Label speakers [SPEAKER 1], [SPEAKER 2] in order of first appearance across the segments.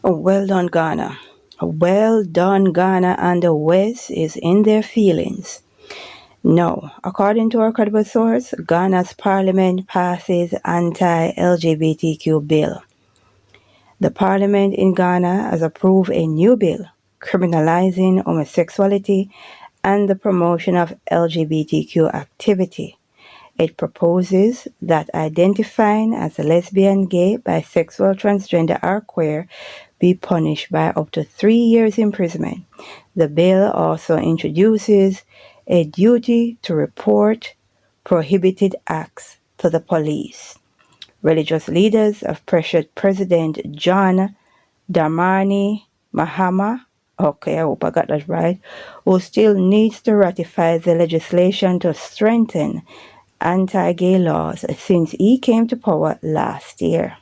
[SPEAKER 1] Oh, well done, Ghana. Well done, Ghana, and the West is in their feelings. No, according to our credible source, Ghana's parliament passes anti-LGBTQ bill. The parliament in Ghana has approved a new bill criminalizing homosexuality and the promotion of LGBTQ activity. It proposes that identifying as a lesbian, gay, bisexual, transgender, or queer be punished by up to 3 years imprisonment. The bill also introduces a duty to report prohibited acts to the police. Religious leaders have pressured President John Dramani Mahama, okay, I hope I got that right, who still needs to ratify the legislation to strengthen anti-gay laws since he came to power last year.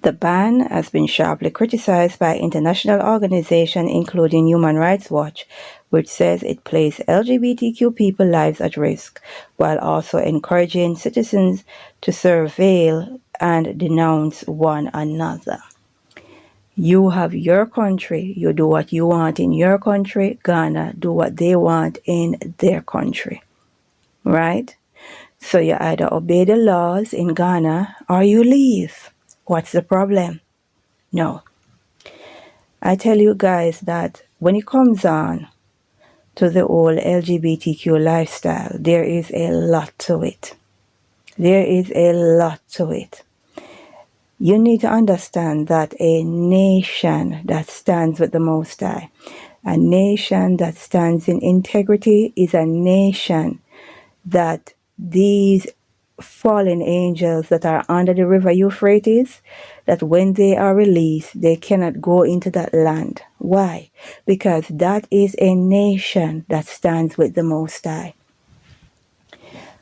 [SPEAKER 1] The ban has been sharply criticized by international organizations including Human Rights Watch, which says it places LGBTQ people's lives at risk, while also encouraging citizens to surveil and denounce one another. You have your country, you do what you want in your country, Ghana do what they want in their country, right? So you either obey the laws in Ghana or you leave. What's the problem? No. I tell you guys that when it comes on to the whole LGBTQ lifestyle, there is a lot to it. There is a lot to it. You need to understand that a nation that stands with the Most High, a nation that stands in integrity, is a nation that these fallen angels that are under the river Euphrates, that when they are released, they cannot go into that land. Why? Because that is a nation that stands with the Most High.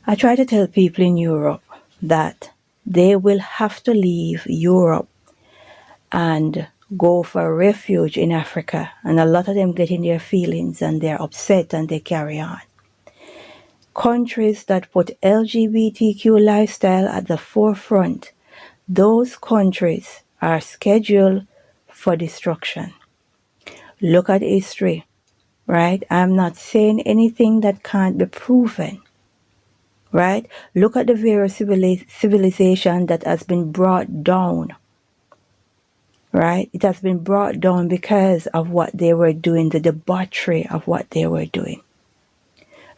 [SPEAKER 1] I try to tell people in Europe that they will have to leave Europe and go for refuge in Africa, and a lot of them get in their feelings and they're upset and they carry on. Countries that put LGBTQ lifestyle at the forefront, those countries are scheduled for destruction. Look at history, right? I'm not saying anything that can't be proven, right? Look at the various civilization that has been brought down, right? It has been brought down because of what they were doing, the debauchery of what they were doing.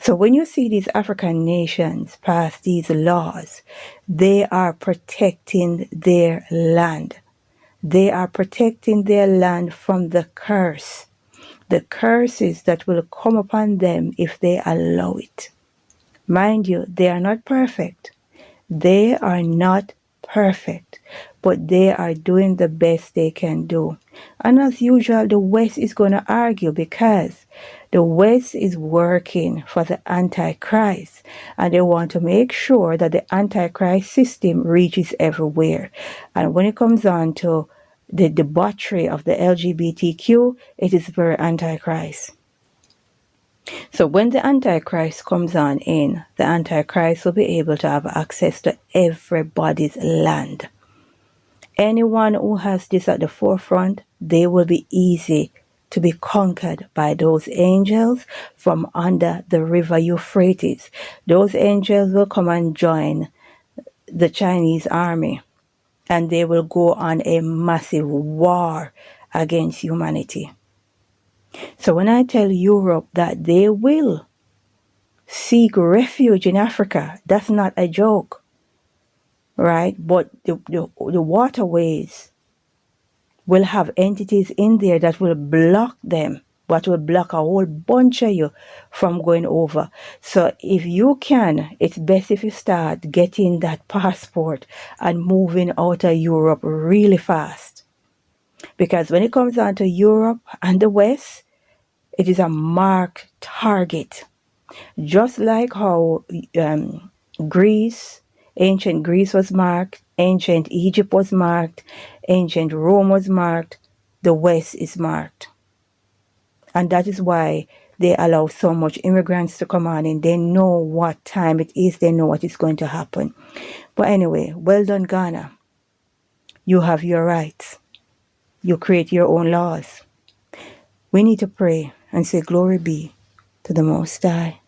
[SPEAKER 1] So when you see these African nations pass these laws, they are protecting their land. They are protecting their land from the curse. The curses that will come upon them if they allow it. Mind you, they are not perfect. They are not perfect, but they are doing the best they can do. And as usual, the West is going to argue because the West is working for the Antichrist, and they want to make sure that the Antichrist system reaches everywhere. And when it comes on to the debauchery of the LGBTQ, it is very Antichrist. So when the Antichrist comes on in, the Antichrist will be able to have access to everybody's land. Anyone who has this at the forefront, they will be easy to be conquered by those angels from under the river Euphrates. Those angels will come and join the Chinese army, and they will go on a massive war against humanity. So when I tell Europe that they will seek refuge in Africa, that's not a joke, right? But the waterways will have entities in there that will block them, but will block a whole bunch of you from going over. So if you can, it's best if you start getting that passport and moving out of Europe really fast. Because when it comes down to Europe and the West, it is a marked target. Just like how Greece, ancient Greece was marked, ancient Egypt was marked, ancient Rome was marked, the West is marked. And that is why they allow so much immigrants to come on in. They know what time it is, they know what is going to happen. But anyway, well done, Ghana. You have your rights. you create your own laws. We need to pray and say, Glory be to the Most High.